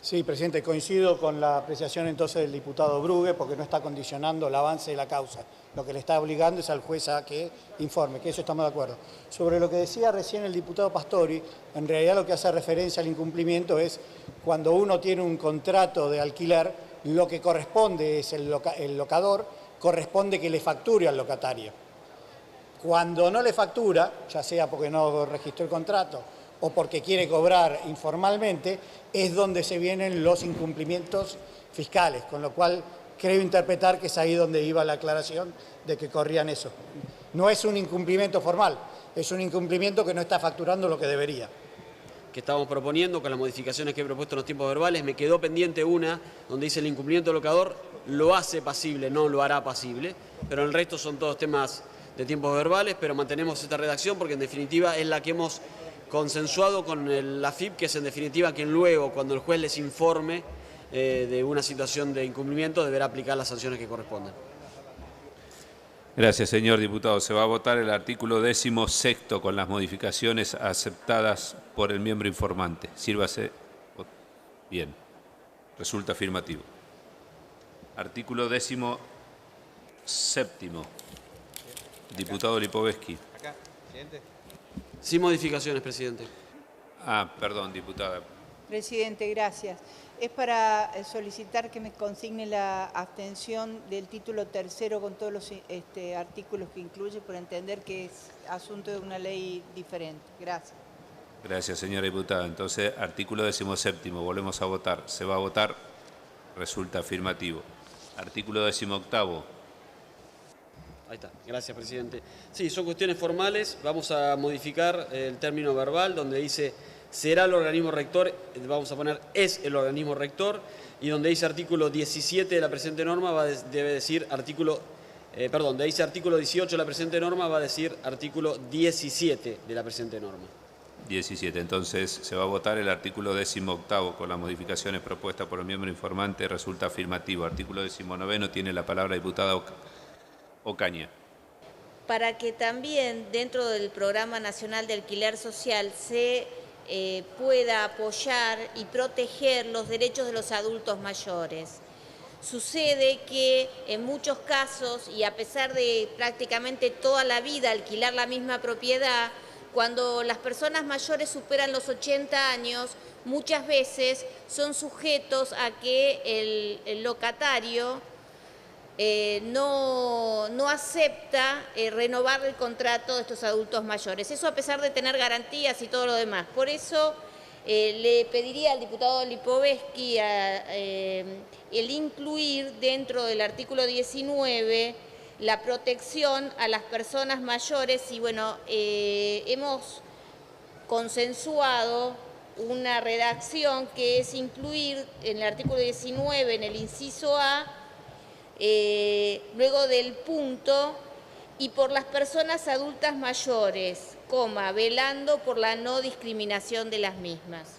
Sí, presidente, coincido con la apreciación entonces del diputado Brugue, porque no está condicionando el avance de la causa. Lo que le está obligando es al juez a que informe, que eso estamos de acuerdo. Sobre lo que decía recién el diputado Pastori, en realidad lo que hace referencia al incumplimiento es cuando uno tiene un contrato de alquiler, lo que corresponde es el locador, corresponde que le facture al locatario. Cuando no le factura, ya sea porque no registró el contrato o porque quiere cobrar informalmente, es donde se vienen los incumplimientos fiscales, con lo cual creo interpretar que es ahí donde iba la aclaración de que corrían eso. No es un incumplimiento formal, es un incumplimiento que no está facturando lo que debería. Que estamos proponiendo con las modificaciones que he propuesto en los tiempos verbales, me quedó pendiente una donde dice el incumplimiento del locador lo hace pasible, no lo hará pasible, pero el resto son todos temas de tiempos verbales, pero mantenemos esta redacción porque en definitiva es la que hemos consensuado con la AFIP, que es en definitiva quien luego, cuando el juez les informe de una situación de incumplimiento, deberá aplicar las sanciones que correspondan. Gracias, señor diputado. Se va a votar el artículo 16º con las modificaciones aceptadas por el miembro informante. Sírvase. Bien. Resulta afirmativo. Artículo 17º. Diputado Lipovetsky. Acá, presidente. Sin modificaciones, presidente. Perdón, diputada. Presidente, gracias. Es para solicitar que me consigne la abstención del título tercero con todos los artículos que incluye, por entender que es asunto de una ley diferente. Gracias. Gracias, señora diputada. Entonces, artículo 17º. Volvemos a votar. Se va a votar. Resulta afirmativo. Artículo 18º. Ahí está. Gracias, presidente. Sí, son cuestiones formales. Vamos a modificar el término verbal donde dice será el organismo rector, vamos a poner es el organismo rector, y donde dice artículo 17 de la presente norma debe decir artículo, donde dice artículo 18 de la presente norma va a decir artículo 17 de la presente norma. 17. Entonces, se va a votar el artículo 18º con las modificaciones propuestas por el miembro informante. Resulta afirmativo. Artículo 19º tiene la palabra diputada Ocaña. Para que también dentro del Programa Nacional de Alquiler Social se pueda apoyar y proteger los derechos de los adultos mayores. Sucede que en muchos casos, y a pesar de prácticamente toda la vida alquilar la misma propiedad, cuando las personas mayores superan los 80 años, muchas veces son sujetos a que el locatario no acepta renovar el contrato de estos adultos mayores. Eso a pesar de tener garantías y todo lo demás. Por eso le pediría al diputado Lipovetsky el incluir dentro del artículo 19 la protección a las personas mayores y bueno, hemos consensuado una redacción que es incluir en el artículo 19, en el inciso A, luego del punto, y por las personas adultas mayores, velando por la no discriminación de las mismas.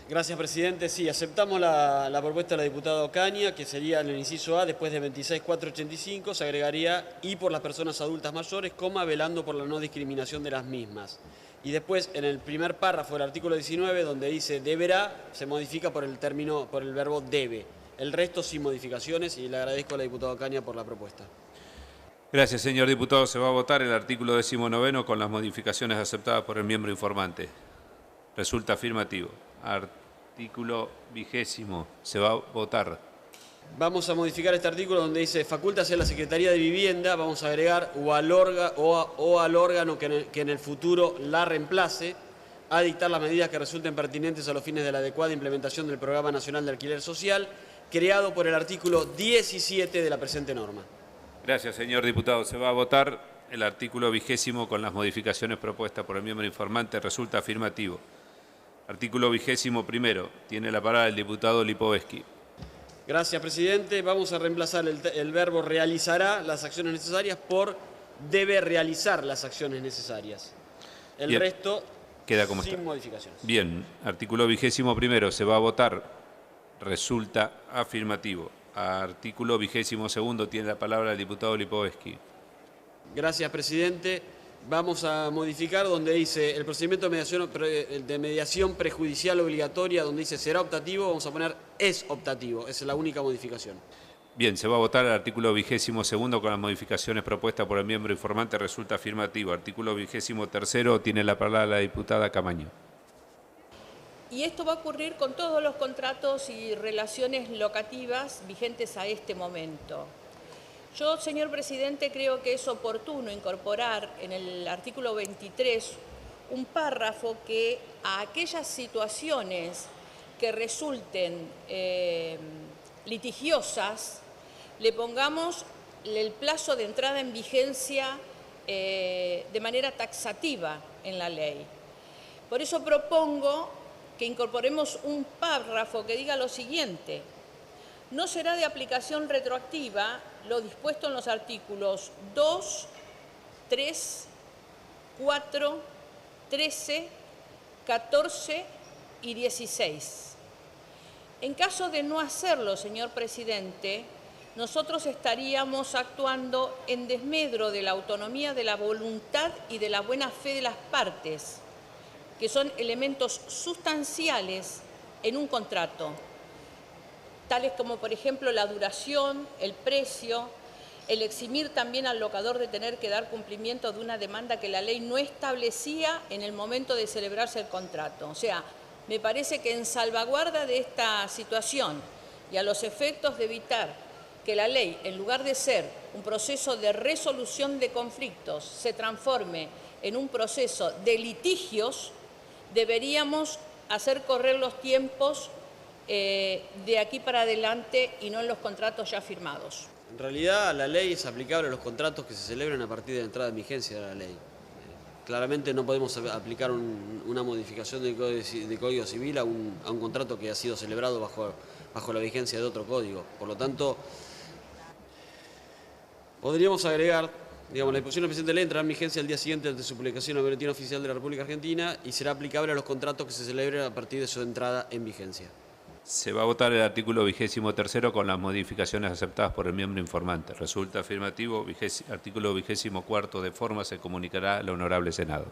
Gracias, presidente. Sí, aceptamos la propuesta de la diputada Ocaña, que sería en el inciso A, después de 26.485, se agregaría y por las personas adultas mayores, velando por la no discriminación de las mismas. Y después, en el primer párrafo del artículo 19, donde dice deberá, se modifica por el verbo debe. El resto sin modificaciones, y le agradezco a la diputada Ocaña por la propuesta. Gracias, señor diputado. Se va a votar el artículo 19 con las modificaciones aceptadas por el miembro informante. Resulta afirmativo. Artículo 20. Se va a votar. Vamos a modificar este artículo donde dice facultas a la Secretaría de Vivienda, vamos a agregar o al órgano que en el futuro la reemplace, a dictar las medidas que resulten pertinentes a los fines de la adecuada implementación del Programa Nacional de Alquiler Social, creado por el artículo 17 de la presente norma. Gracias, señor diputado. Se va a votar el artículo 20 con las modificaciones propuestas por el miembro informante. Resulta afirmativo. Artículo 21. Tiene la palabra el diputado Lipovetsky. Gracias, presidente. Vamos a reemplazar el verbo realizará las acciones necesarias por debe realizar las acciones necesarias. El Bien. resto Queda como sin está. modificaciones. Bien. Artículo 21. Se va a votar. Resulta afirmativo. Artículo 22. Tiene la palabra el diputado Lipovetsky. Gracias, presidente. Vamos a modificar donde dice el procedimiento de mediación prejudicial obligatoria, donde dice será optativo, vamos a poner es optativo. Esa es la única modificación. Bien, se va a votar el artículo 22 con las modificaciones propuestas por el miembro informante. Resulta afirmativo. Artículo 23. Tiene la palabra la diputada Camaño. Y esto va a ocurrir con todos los contratos y relaciones locativas vigentes a este momento. Yo, señor presidente, creo que es oportuno incorporar en el artículo 23 un párrafo que a aquellas situaciones que resulten litigiosas le pongamos el plazo de entrada en vigencia de manera taxativa en la ley. Por eso propongo que incorporemos un párrafo que diga lo siguiente: no será de aplicación retroactiva lo dispuesto en los artículos 2, 3, 4, 13, 14 y 16. En caso de no hacerlo, señor presidente, nosotros estaríamos actuando en desmedro de la autonomía, de la voluntad y de la buena fe de las partes, que son elementos sustanciales en un contrato, tales como, por ejemplo, la duración, el precio, el eximir también al locador de tener que dar cumplimiento de una demanda que la ley no establecía en el momento de celebrarse el contrato. O sea, me parece que en salvaguarda de esta situación y a los efectos de evitar que la ley, en lugar de ser un proceso de resolución de conflictos, se transforme en un proceso de litigios, deberíamos hacer correr los tiempos de aquí para adelante y no en los contratos ya firmados. En realidad, la ley es aplicable a los contratos que se celebren a partir de la entrada en vigencia de la ley. Claramente no podemos aplicar una modificación del Código Civil a un contrato que ha sido celebrado bajo la vigencia de otro código. Por lo tanto, podríamos agregar, digamos, la disposición del presidente de ley entrará en vigencia el día siguiente de su publicación en el Boletín Oficial de la República Argentina y será aplicable a los contratos que se celebren a partir de su entrada en vigencia. Se va a votar el artículo 23º con las modificaciones aceptadas por el miembro informante. Resulta afirmativo, artículo 24º de forma se comunicará al Honorable Senado.